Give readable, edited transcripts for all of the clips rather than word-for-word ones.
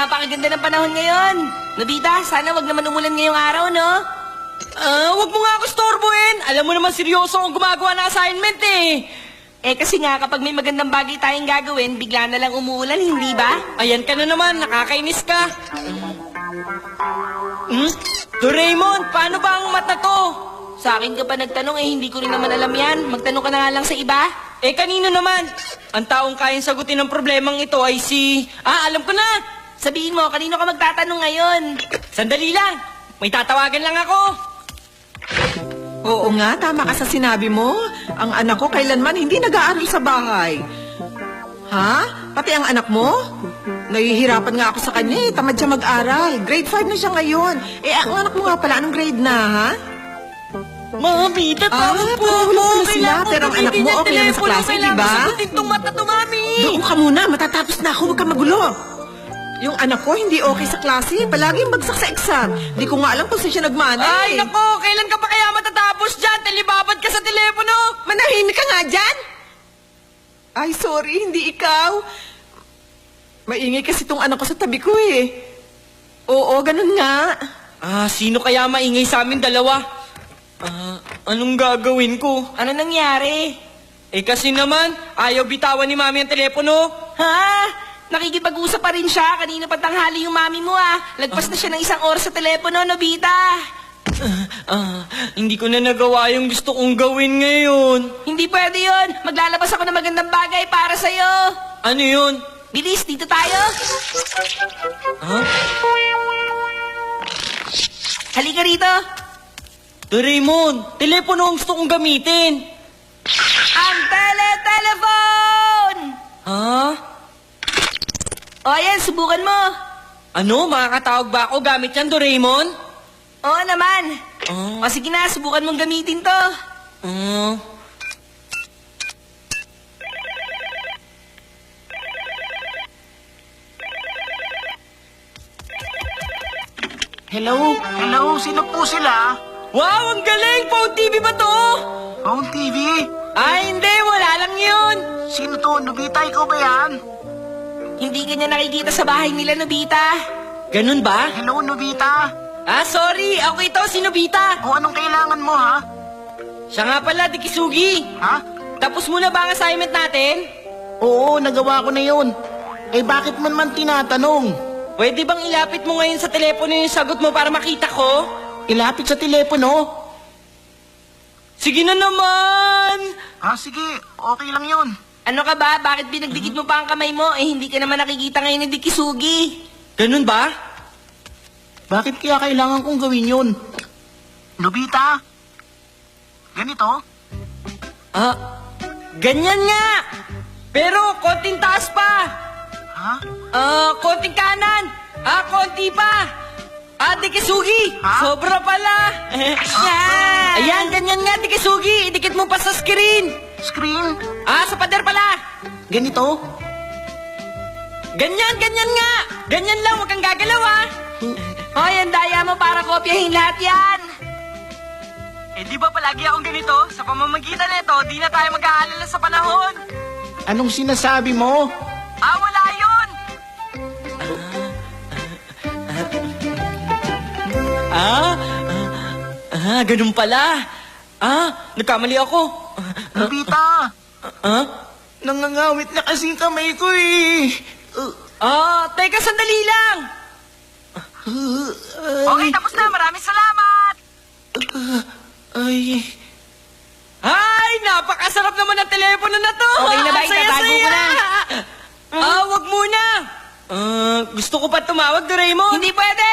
napakaganda ng panahon ngayon. Nobita, sana wag naman umulan ngayong araw, no? Wag mo nga ako storbohin. Alam mo naman seryoso akong gumagawa ng assignment eh. Kasi nga, kapag may magandang bagay tayong gagawin, bigla na lang umuulan, hindi ba? Ayan ka na naman, nakakainis ka. Doraemon, paano ba ang mata to? Sa akin ka pa nagtanong, hindi ko rin naman alam yan. Magtanong ka na nga lang sa iba. Kanino naman? Ang taong kayang sagutin ng problemang ito ay si... alam ko na! Sabihin mo, kanino ka magtatanong ngayon? Sandali lang, may tatawagan lang ako. Oo nga, tama ka sa sinabi mo. Ang anak ko kailanman hindi nag-aaral sa bahay. Ha? Pati ang anak mo? Nahihirapan nga ako sa kanya tamad siya mag-aral. Grade 5 na siya ngayon. Ang anak mo nga pala, anong grade na, ha? Mami, tatawag po pala ako. pala sila, pero ang anak mo okay lang sa klase, di ba? Sagutin tong mata to, Mami. Doon ka muna, matatapos na ako, huwag ka magulo. Yung anak ko hindi okay sa klase, palaging bagsak sa exam. Di ko nga alam kung saan siya nagmana Ay, nako, kailan ka pa kaya matatapos dyan? Talibabad ka sa telepono. Manahimik ka nga dyan! Ay, sorry, hindi ikaw. Maingay kasi tong anak ko sa tabi ko eh. Oo, ganun nga. Sino kaya maingay sa amin dalawa? Anong gagawin ko? Ano nangyari? Kasi naman, ayaw bitawan ni Mami ang telepono. Ha? Nakikipag-usap pa rin siya. Kanina pa tanghali yung mami mo, Lagpas na siya ng 1 oras sa telepono, Nobita. Hindi ko na nagawa yung gusto kong gawin ngayon. Hindi pwede yun. Maglalabas ako ng magandang bagay para sa'yo. Ano yun? Bilis, dito tayo. Halika rito. Doraemon, telepono ang gusto kong gamitin. Ang telephone! O, ayan, subukan mo. Ano? Makakatawag ba ako gamit yan, Doraemon? Oo naman. O, sige na, subukan mong gamitin to. Hello? Hello? Sino po sila? Wow, ang galing! Phone TV ba to? Phone TV? Hindi, wala lang yun. Sino to? Nobita, ikaw ba yan? Hindi ka niya nakikita sa bahay nila, Nobita. Ganun ba? Hello, Nobita? Sorry, ako ito, si Nobita. O anong kailangan mo, ha? Siya nga pala, Dikisugi. Ha? Tapos mo na ba ang assignment natin? Oo, nagawa ko na yun. Bakit man tinatanong? Pwede bang ilapit mo ngayon sa telepono yung sagot mo para makita ko? Ilapit sa telepono? Sige na naman! Sige, okay lang yun. Ano ka ba? Bakit binagdikit mo pa ang kamay mo? Hindi ka naman nakikita ngayon ni Dikisugi. Ganun ba? Bakit kaya kailangan kong gawin yun? Nobita? Ganito? Ganyan nga! Pero konting taas pa! Ha? Konting kanan! Konti pa! Dikisugi! Ha? Sobra pala! Ayan, ganyan nga, Dikisugi! Idikit mo pa sa screen! Screen? Sa pader pala! Ganito? Ganyan nga! Ganyan lang, huwag kang gagalaw, Hoy, ang daya mo para kopyahin lahat yan. Di ba palagi akong ganito? Sa pamamagitan nito, di na tayo mag-aalala sa panahon! Anong sinasabi mo? Wala yun! Ganun pala. Nagkamali ako. Nobita! Nangangawit na kasing kamay ko eh. Teka, sandali lang. Okay, tapos na. Maraming salamat. Ay, napakasarap naman ng telepono na to. Okay na ba? Ang saya-saya. Itatago ko na. Wag muna. Gusto ko pa tumawag, Doraemon. Hindi pwede.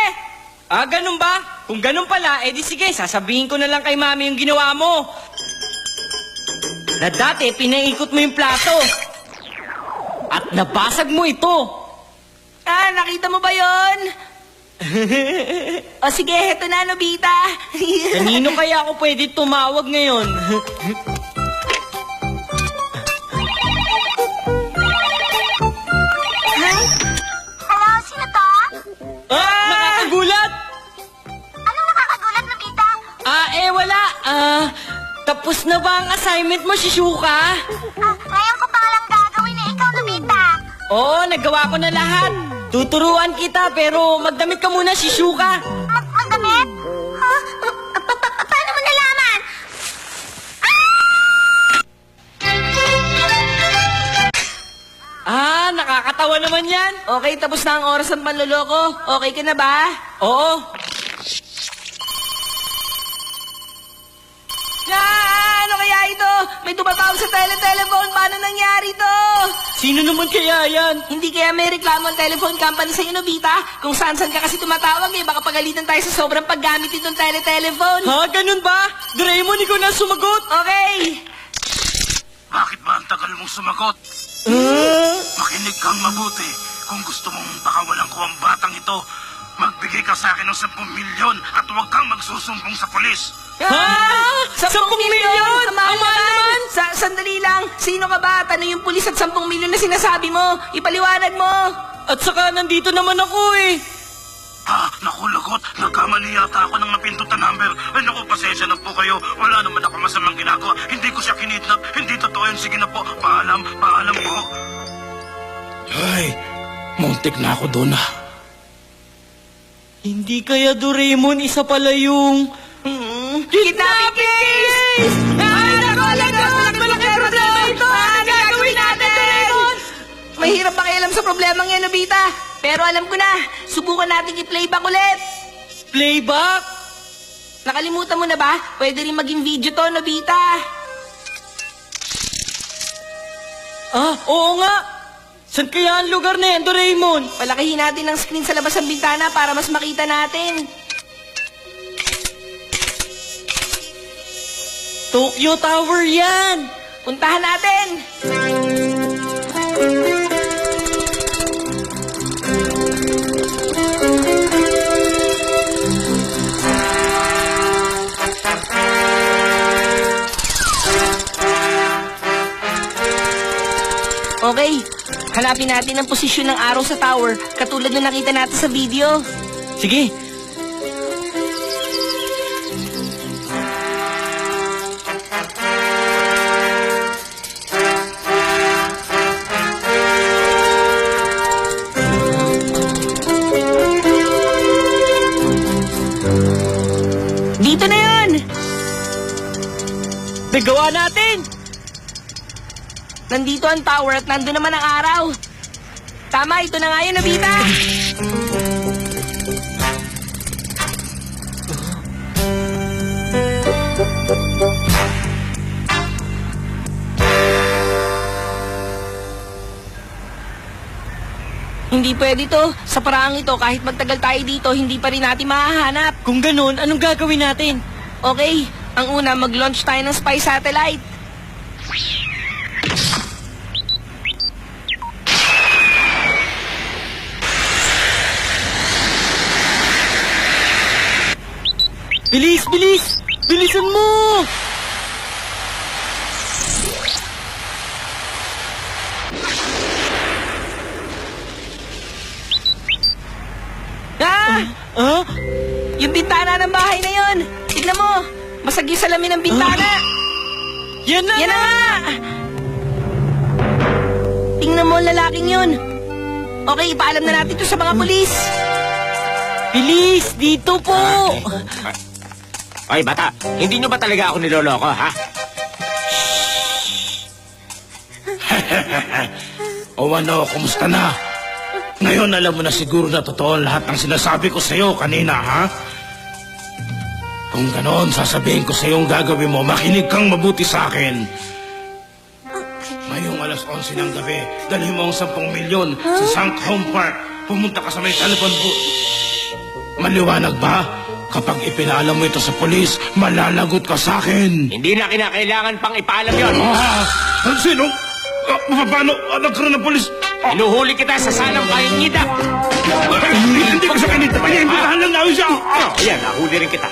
Ganun ba? Kung ganun pala, di sige, sasabihin ko na lang kay Mami yung ginawa mo. Na dati, pinaikot mo yung plato. At nabasag mo ito. Nakita mo ba yon? O sige, heto na, Nobita. Kanino kaya ako pwede tumawag ngayon? Hello, sino to? Nakakagulat! Anong nakakagulat, Nobita? Wala. Tapos na ba ang assignment mo, Shizuka? Ngayon ko pa lang gagawin ikaw, Nobita. Oo, nagawa ko na lahat. Tuturuan kita, pero magdamit ka muna, Shizuka. Magdamit? Ha? Paano mo nalaman? Nakakatawa naman yan. Okay, tapos na ang oras ng panloloko. Okay ka na ba? Oo. Ano kaya ito? May tumatawag sa telephone. Paano nangyari to? Sino naman kaya yan? Hindi kaya may reklamo ang telephone company sa'yo, Nobita? Kung saan-saan ka kasi tumatawag baka pagalitan tayo sa sobrang paggamit itong telephone. Ha? Ganun ba? Doraemon, ikaw na sumagot. Okay. Bakit ba ang tagal mong sumagot? Makinig kang mabuti. Kung gusto mong pakawalan ko ang batang ito, magbigay ka sa akin ng 10 milyon at huwag kang magsusumbong sa pulis. Ha? 10 milyon? Ang mahal naman! Sandali lang. Sino ka ba? Tanong yung pulis at 10 milyon na sinasabi mo. Ipaliwanag mo. At saka nandito naman ako eh. Naku, lagot. Nagkamali yata ako ng napindot na number. Ay, naku, pasensya na po kayo. Wala naman ako masamang ginagawa. Hindi ko siya kinidnap. Hindi totoo yun. Sige na po. Paalam po. Ay, muntik na ako doon ah. Hindi kaya Doraemon, isa pala yung... Kidnapping case! Malaki problema ito! Ano gagawin natin? Mahirap pakialam sa problemang yan, Nobita. Pero alam ko na, subukan natin i-playback ulit. Playback? Nakalimutan mo na ba? Pwede rin maging video to, Nobita. Oo nga. Saan kaya ang lugar na yan, Doraemon? Palakihin natin ang screen sa labas ng bintana para mas makita natin. Tokyo Tower yan. Puntahan natin. Okay, hanapin natin ang posisyon ng araw sa tower, katulad ng nakita natin sa video. Sige. Dito na yun! Nagawa natin! Nandito ang tower at nandun naman ang araw. Tama, ito na nga yun, Nobita. Hindi pwede to. Sa paraang ito, kahit magtagal tayo dito, hindi pa rin natin mahahanap. Kung ganun, anong gagawin natin? Okay, ang una, mag-launch tayo ng spy satellite. Bilis, bilis! Bilisan mo! Yung bintana ng bahay na yun! Tignan mo! Basag yung salamin ng bintana! Yan na! Yan na nga! Tingnan mo ang lalaking yun! Okay, ipaalam na natin ito sa mga pulis! Bilis! Dito po! Oy, bata, hindi nyo ba talaga ako niloloko, ha? O ano, kumusta na? Ngayon alam mo na siguro na totoo lahat ng sinasabi ko sa'yo kanina, ha? Kung ganoon, sasabihin ko sa'yo ang gagawin mo. Makinig kang mabuti sa akin. Ngayong alas 11 ng gabi, dalhin mo ang 10 milyon sa Sank Home Park. Pumunta ka sa may telephone booth. Maliwanag ba? Kapag ipinaalam mo ito sa polis, malalagot ka sa akin. Hindi na kinakailangan pang ipaalam yon. Sino? Paano? Nagkaroon ng polis? Inuhuli kita sa sanang pahingida. Hindi ko siya kinita. Piniimbitahan lang namin siya. Ayan, nahuli rin kita.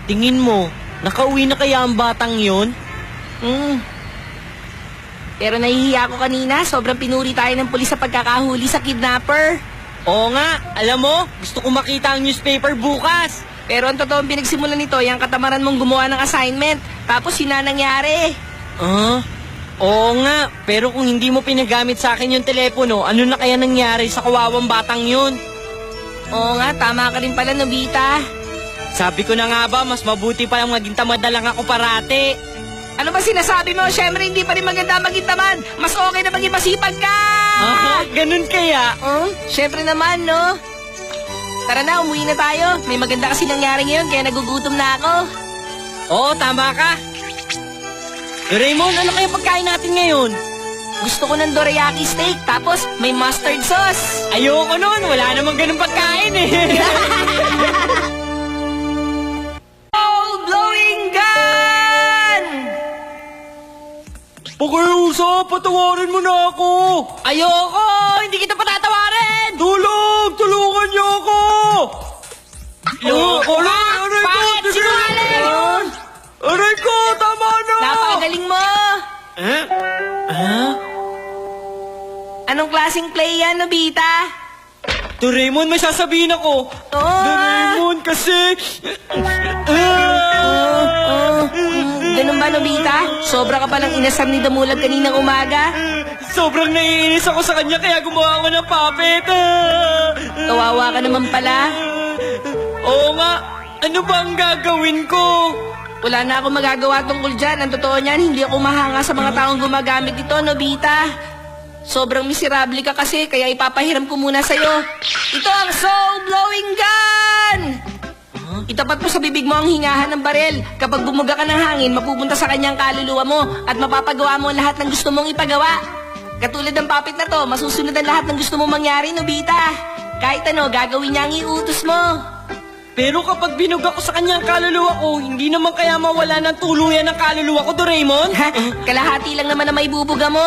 Tingin mo, nakauwi na kaya ang batang yon? Pero nahihiya ako kanina, sobrang pinuri tayo ng pulis sa pagkakahuli sa kidnapper. Oo nga, alam mo, gusto ko makita ang newspaper bukas. Pero ang totoong pinagsimulan nito, yung katamaran mong gumawa ng assignment. Tapos yun na nangyari. Oo nga, pero kung hindi mo pinagamit sa akin yung telepono, ano na kaya nangyari sa kawawang batang yun? Oo nga, tama ka rin pala, Nobita. Sabi ko na nga ba, mas mabuti pa lang maging tamad na lang ako parati. Ano ba sinasabi mo? Siyempre, hindi pa rin maganda maging tamad. Mas okay na maging masipag ka! Ganun kaya? Siyempre naman, no? Tara na, umuwi na tayo. May maganda kasi nangyari ngayon, kaya nagugutom na ako. Oo, tama ka. Raymond, ano kaya pagkain natin ngayon? Gusto ko ng dorayaki steak, tapos may mustard sauce. Ayoko nun, wala namang ganun pagkain eh. Blowing gun! Pakiusap, patawarin mo na ako. Ayoko, hindi kita patatawarin. Tulungan niyo ako. Bakit? Sinungaling! Aray ko, tama na. Napakagaling mo! Anong klaseng play yan, Nobita? Doraemon, may sasabihin ako. Doraemon, kasi... Ganun ba, Nobita? Sobra ka palang inasam ni Damulag kaninang umaga? Sobrang naiinis ako sa kanya kaya gumawa ako ng puppet. Kawawa ka naman pala. Oo nga, ano ba ang gagawin ko? Wala na akong magagawa tungkol dyan. Ang totoo niyan, hindi ako mahanga sa mga taong gumagamit ito, Nobita. Sobrang miserable ka kasi, kaya ipapahiram ko muna sa'yo. Ito ang soul-blowing gun! Itapat mo sa bibig mo ang hingahan ng barel. Kapag bumuga ka ng hangin, mapupunta sa kanyang kaluluwa mo at mapapagawa mo ang lahat ng gusto mong ipagawa. Katulad ng puppet na to, masusunod ang lahat ng gusto mong mangyari, Nobita. Kahit ano, gagawin niya ang iutos mo. Pero kapag binuga ko sa kanyang kaluluwa ko, hindi naman kaya mawala ng tuluyan ng kaluluwa ko, Doraemon? Kalahati lang naman na may bubuga mo.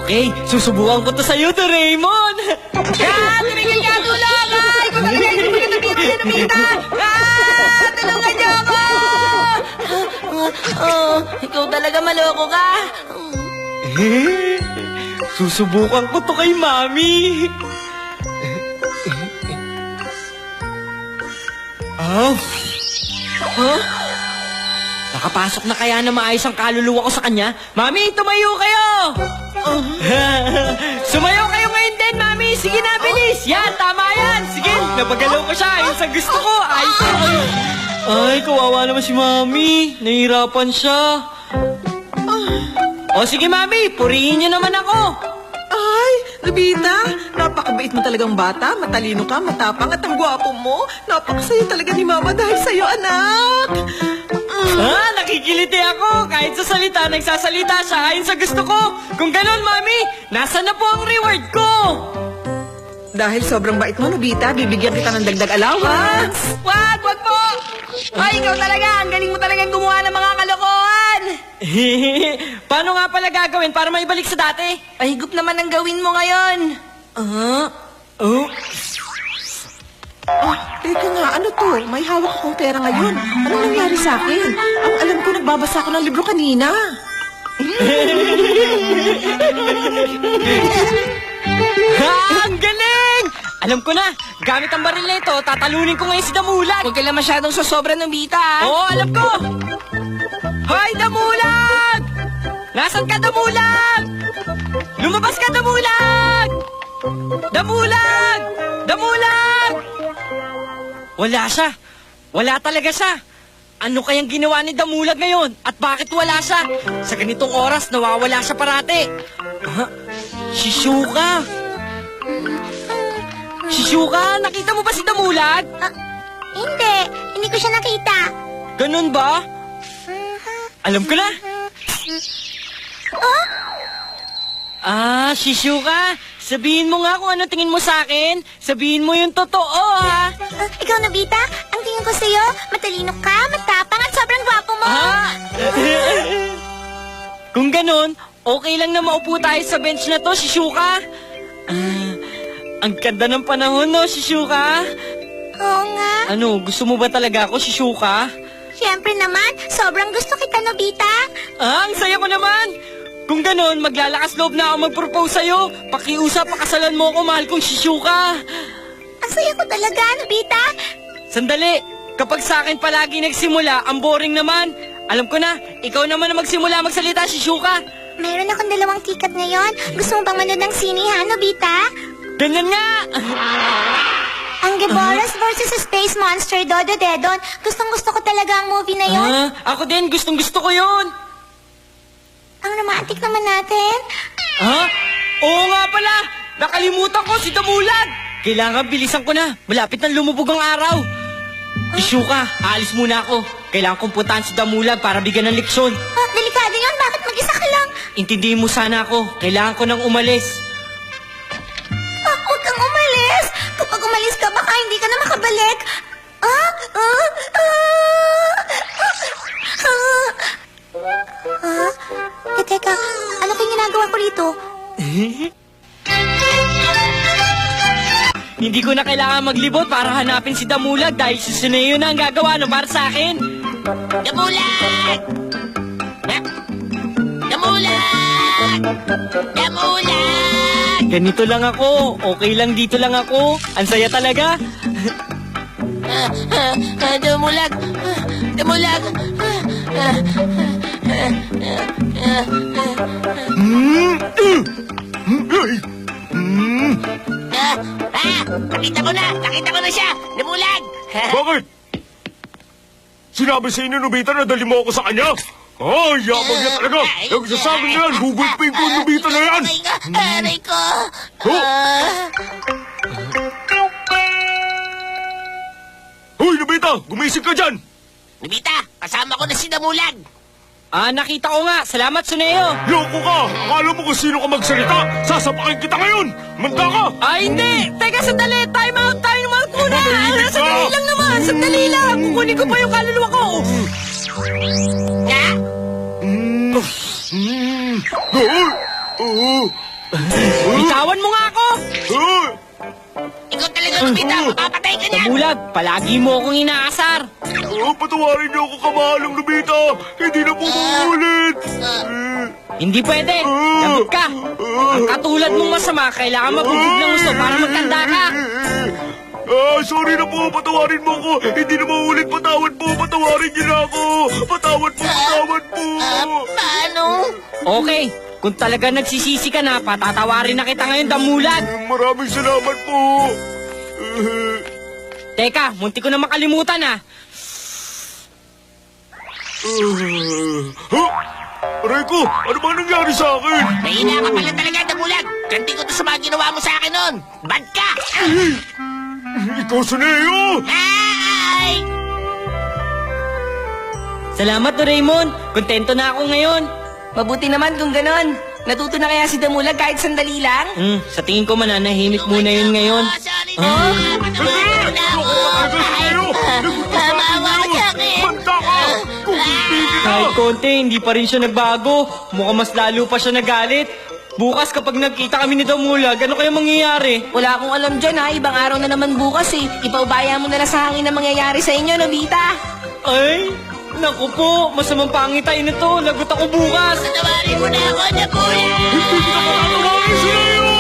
Okay, susubukan ko to sa'yo, Doraemon. Tumigil ka, tulong! Ikaw talaga hindi mo Nobita! Tulungan niyo ako! Ikaw talaga maloko ka. Susubukan ko to kay Mami. Nakapasok na kaya na maayos ang kaluluwa ko sa kanya? Mami, tumayo kayo! Sumayo kayo ngayon din, Mami! Sige na, bilis! Yan, tama yan! Sige, napagalaw ko siya. Ayun sa gusto ko. Ay, kawawa naman si Mami. Nahihirapan siya. O sige, Mami, purihin niyo naman ako. Ay, Nobita, napakabait mo talagang bata. Matalino ka, matapang at ang gwapo mo. Napakasaya talaga ni Mama dahil sa'yo, anak. Nakikiliti ako. Kahit sa salita, nagsasalita siya ayon sa gusto ko. Kung ganon, Mami, nasa na po ang reward ko? Dahil sobrang bait mo, Nobita, bibigyan kita ng dagdag allowance. Wag po! Ay, ikaw talaga! Ang galing mo talagang gumawa ng mga kalokohan! Paano nga pala gagawin para maibalik sa dati? Pahigop naman ang gawin mo ngayon. Teka nga, ano to? May hawak akong pera ngayon. Anong nangyari sa akin? Ang alam ko, nagbabasa ako ng libro kanina. Ang galing! Alam ko na, gamit ang baril na ito, tatalunin ko ngayon si Damulag. Huwag ka lang masyadong sosobra, Nobita, ah. Oo, alam ko! Hoy, Damulag! Nasaan ka, Damulag? Lumabas ka, Damulag! Damulag! Damulag! Wala siya. Wala talaga siya. Ano kayang ginawa ni Damulag ngayon? At bakit wala siya? Sa ganitong oras, nawawala siya parati. Shizuka! Shizuka, nakita mo ba si Damulag? Hindi ko siya nakita. Ganun ba? Alam ko na. Shizuka, sabihin mo nga kung ano tingin mo sa akin. Sabihin mo yung totoo, ha? Ikaw, Nobita, ang tingin ko sa'yo, matalino ka, matapang at sobrang gwapo mo. Kung ganun, okay lang na maupo tayo sa bench na to, Shizuka. Ang ganda ng panahon, no, Shizuka? Oo nga. Ano, gusto mo ba talaga ako, Shizuka? Siyempre naman, sobrang gusto kita, Nobita. Ang saya ko naman! Kung ganon, maglalakas loob na ako mag-propose sa'yo. Pakiusap, pakasalan mo ako, mahal kong Shizuka. Ang saya ko talaga, Nobita. Sandali! Kapag sa akin palagi nagsimula, ang boring naman. Alam ko na, ikaw naman na magsimula magsalita, Shizuka. Meron akong 2 ticket ngayon. Gusto mo bang manood ng sine, ha, Nobita? Ganyan nga! Ang Giboras versus Space Monster, Dodo Dedon. Gustong-gusto ko talaga ang movie na yon. Ako din, gustong-gusto ko yun. Ang romantic naman natin. Ha? Oo nga pala! Nakalimutan ko si Damulag! Kailangan bilisan ko na. Malapit na lumubog ang araw. Shizuka, aalis muna ako. Kailangan kong puntahan si Damulag para bigyan ng leksyon. Oh, delikado yun. Bakit mag-isa ka lang? Intindihin mo sana ako. Kailangan ko nang umalis. Huwag kang umalis. Kapag umalis ka, baka hindi ka na makabalik. Teka, ano kayong ginagawa ko rito? Hindi ko na kailangan maglibot para hanapin si Damulag dahil si Suneo na ang gagawa no para sa akin. Damulag! Damulag! Damulag! Ganito lang ako. Okay lang dito lang ako. Ang saya talaga. Damulag! Damulag! Nakita ko na siya! Damulag! Bakit? Sinabi sa inyo, Nobita, na dali mo ako sa kanya? Ay, yabang niya talaga. Nagsasabi na yan, gugulpin ko yung Nobita na yan. Aray ko! Hoy, Nobita, gumising ka dyan. Nobita, kasama ko na si Damulag! Nakita ko nga. Salamat, Suneo. Loko ka! Akala mo kung sino ka magsalita? Sasapakin kita ngayon! Manda ka! Ay, hindi! Teka, sandali! Time out muna! Manahimik ka! Sandali lang naman! Sandali lang! Kukunin ko pa yung kaluluwa ko! Ha? Bitawan mo nga ako! Ikaw talaga, Nobita! Mapapatay ka niyan! Damulag, palagi mo akong inaasar! Patawarin niyo ako, kamahalang Nobita! Hindi na po mauulit! Hindi pwede! Lagot ka! Ang katulad mong masama, kailangan mabubog ng gusto para magtanda ka! Sorry na po, patawarin mo ako! Hindi na mauulit, patawad po! Patawarin niyo na ako! Patawad po, patawad po! Paano? Okay, kung talaga nagsisisi ka na, patatawarin na kita ngayon, Damulag! Maraming salamat po! Teka, munti ko na makalimutan Aray ko, ano ba nangyari sa akin? Mahina ka pala talaga, Damulag! Ganti ko to sa mga ginawa mo sa akin noon! Bad ka! Ikaw, Suneo! Ay! Salamat, Doraemon! Kontento na ako ngayon! Mabuti naman kung ganon. Natuto na kaya si Damulag kahit sandali lang? Sa tingin ko mananahimik muna yun ngayon. Sorry na! Patawarin na ako! Maawa ka sa akin! Manda ka! Kung hindi kita! Kahit konti, hindi pa rin siya nagbago. Mukhang mas lalo pa siya nagalit. Bukas kapag nagkita kami ni Damulag, ano kaya mangyayari? Wala akong alam dyan ha. Ibang araw na naman bukas eh. Ipaubaya mo na lang sa hangin na mangyayari sa inyo, Nobita. Ay, naku po, masamang pangitain na to. Lagot ako bukas. Patawarin mo na ako, Damulag! Hindi kita patatawarin, Suneo!